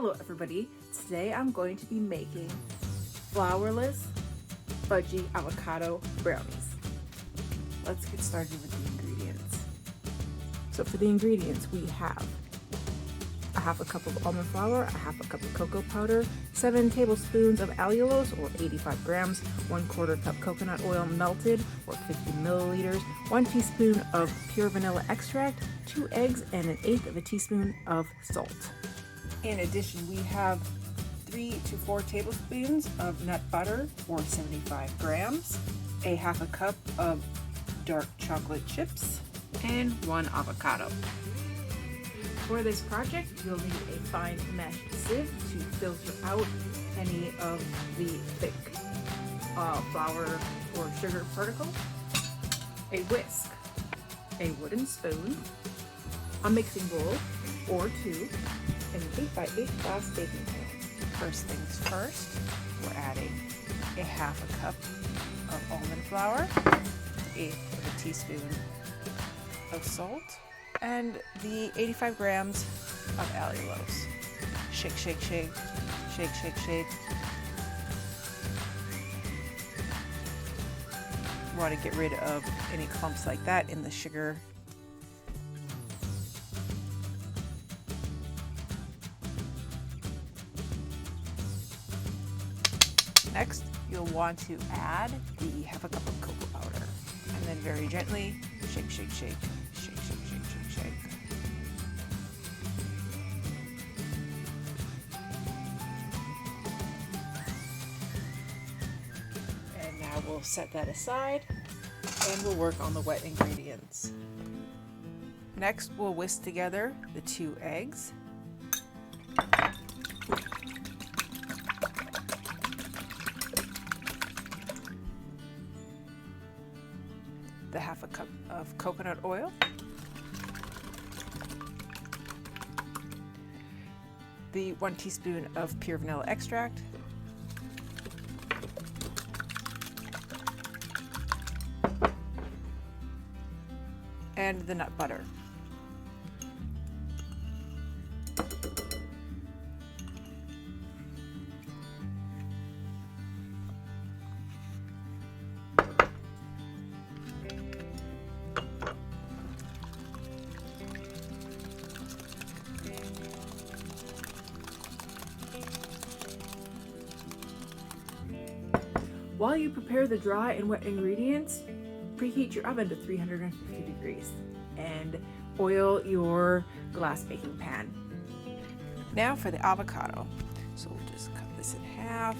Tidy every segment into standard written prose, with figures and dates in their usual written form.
Hello everybody, today I'm going to be making flourless fudgy avocado brownies. Let's get started with the ingredients. So for the ingredients we have a half a cup of almond flour, a half a cup of cocoa powder, 7 tablespoons of allulose or 85 grams, 1/4 cup coconut oil melted or 50 milliliters, 1 teaspoon of pure vanilla extract, 2 eggs, and 1/8 of a teaspoon of salt. In addition, we have 3 to 4 tablespoons of nut butter or 75 grams, a half a cup of dark chocolate chips, and 1 avocado. For this project, you'll need a fine mesh sieve to filter out any of the thick flour or sugar particles, a whisk, a wooden spoon, a mixing bowl or 2, and an 8x8 glass baking pan. First things first, we're adding a half a cup of almond flour, 1/8 of a teaspoon of salt, and the 85 grams of allulose. Shake, shake, shake, shake, shake, shake. You want to get rid of any clumps like that in the sugar. Next, you'll want to add the half a cup of cocoa powder, and then very gently shake, shake, shake, shake, shake, shake, shake, shake. And now we'll set that aside, and we'll work on the wet ingredients. Next, we'll whisk together the 2 eggs, the half a cup of coconut oil, the 1 teaspoon of pure vanilla extract, and the nut butter. While you prepare the dry and wet ingredients, preheat your oven to 350 degrees and oil your glass baking pan. Now for the avocado. So we'll just cut this in half.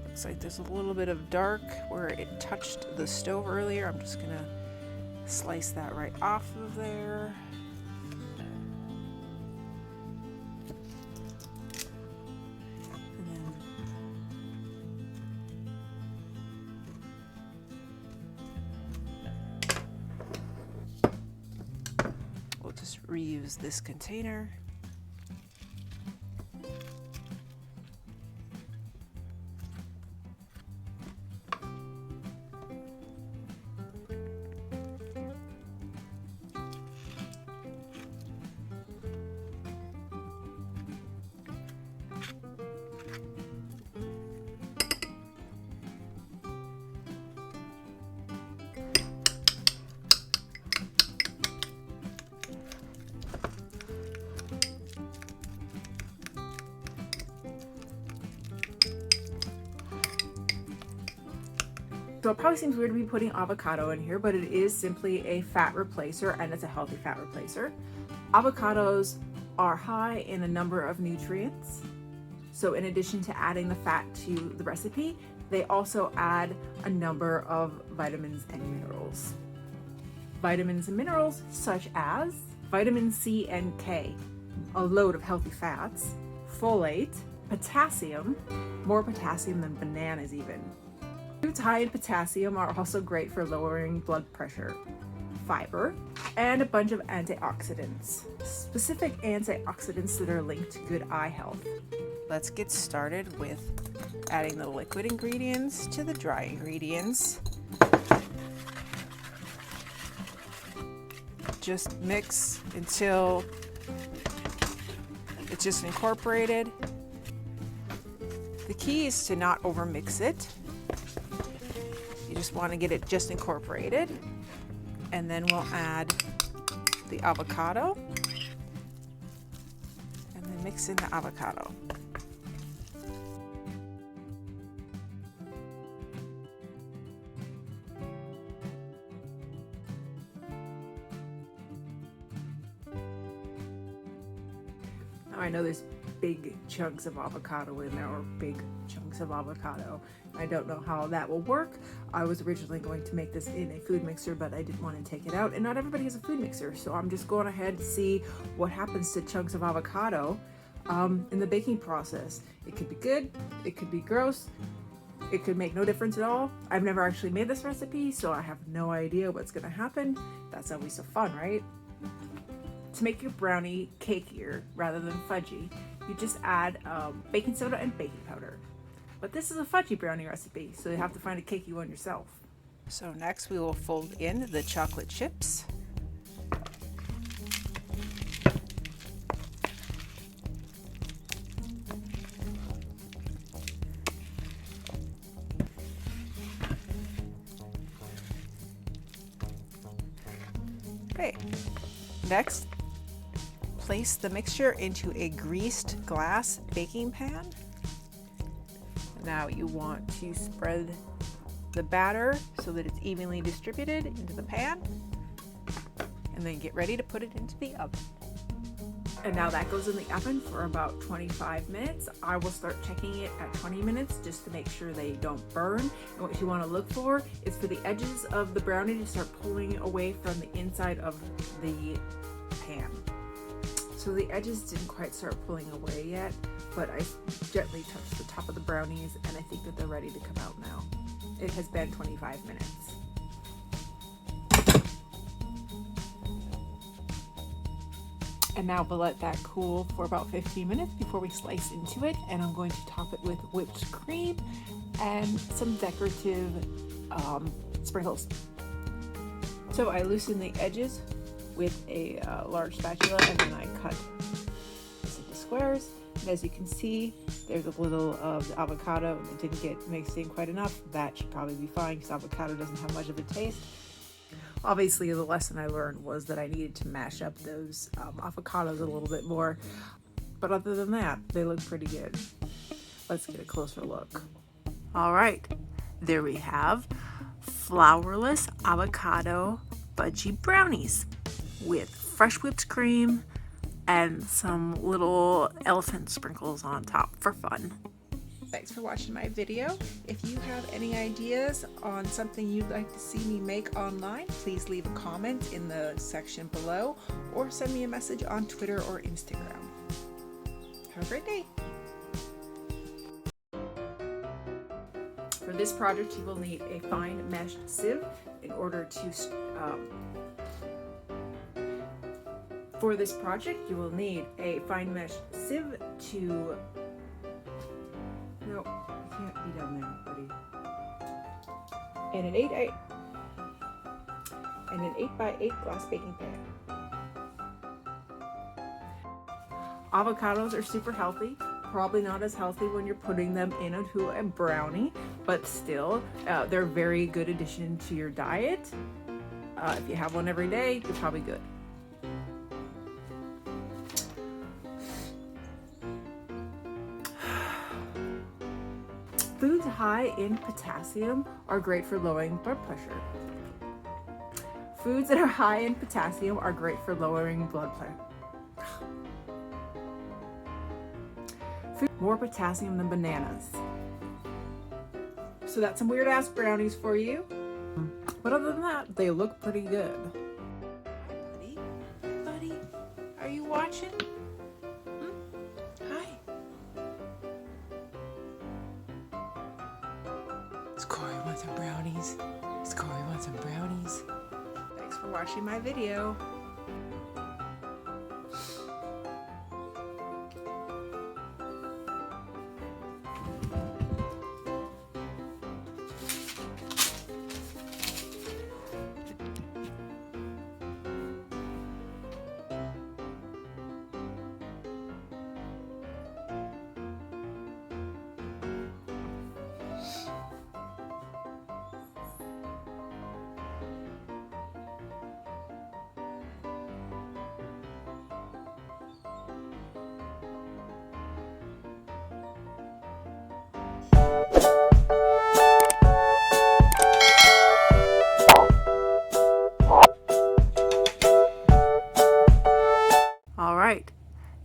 Looks like there's a little bit of dark where it touched the stove earlier. I'm just gonna slice that right off of there. And then we'll just reuse this container. So it probably seems weird to be putting avocado in here, but it is simply a fat replacer, and it's a healthy fat replacer. Avocados are high in a number of nutrients. So in addition to adding the fat to the recipe, they also add a number of vitamins and minerals. Vitamins and minerals such as vitamin C and K, a load of healthy fats, folate, potassium, more potassium than bananas even. Foods high in potassium are also great for lowering blood pressure, fiber, and a bunch of antioxidants, specific antioxidants that are linked to good eye health. Let's get started with adding the liquid ingredients to the dry ingredients. Just mix until it's just incorporated. The key is to not overmix it. You just want to get it just incorporated. And then we'll add the avocado. And then mix in the avocado. Now I know there's big chunks of avocado in there, or big chunks of avocado. I don't know how that will work. I was originally going to make this in a food mixer, but I didn't want to take it out, and not everybody has a food mixer, so I'm just going ahead to see what happens to chunks of avocado in the baking process. It could be good, it could be gross, it could make no difference at all. I've never actually made this recipe, so I have no idea what's going to happen. That's always so fun, right? To make your brownie cakier rather than fudgy, you just add baking soda and baking powder. But this is a fudgy brownie recipe, so you have to find a cakey one yourself. So next we will fold in the chocolate chips. Okay, next, place the mixture into a greased glass baking pan. Now you want to spread the batter so that it's evenly distributed into the pan, and then get ready to put it into the oven. And now that goes in the oven for about 25 minutes. I will start checking it at 20 minutes just to make sure they don't burn. And what you want to look for is for the edges of the brownie to start pulling away from the inside of the pan. So the edges didn't quite start pulling away yet, but I gently touched the top of the brownies, and I think that they're ready to come out now. It has been 25 minutes. And now we'll let that cool for about 15 minutes before we slice into it, and I'm going to top it with whipped cream and some decorative sprinkles. So I loosen the edges with a large spatula, and then I cut this into squares. And as you can see, there's a little of the avocado that didn't get mixed in quite enough. That should probably be fine because avocado doesn't have much of a taste. Obviously, the lesson I learned was that I needed to mash up those avocados a little bit more. But other than that, they look pretty good. Let's get a closer look. All right, there we have flourless avocado fudgy brownies with fresh whipped cream and some little elephant sprinkles on top for fun. Thanks for watching my video. If you have any ideas on something you'd like to see me make online, please leave a comment in the section below or send me a message on Twitter or Instagram. Have a great day. For this project, you will need a fine meshed sieve in order to For this project, you will need a fine mesh sieve to... No, you can't be down there, buddy. And an 8x8 glass baking pan. Avocados are super healthy. Probably not as healthy when you're putting them into a brownie, but still, they're a very good addition to your diet. If you have one every day, you're probably good. Foods high in potassium are great for lowering blood pressure. Foods that are high in potassium are great for lowering blood pressure. More potassium than bananas. So that's some weird ass brownies for you. But other than that, they look pretty good. Hi, buddy. Hi, buddy. Are you watching? Hi. Corey wants some brownies. Corey wants some brownies. Thanks for watching my video.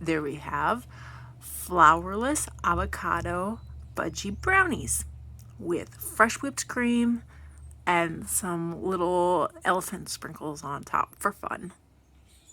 there we have flourless avocado fudgy brownies with fresh whipped cream and some little elephant sprinkles on top for fun.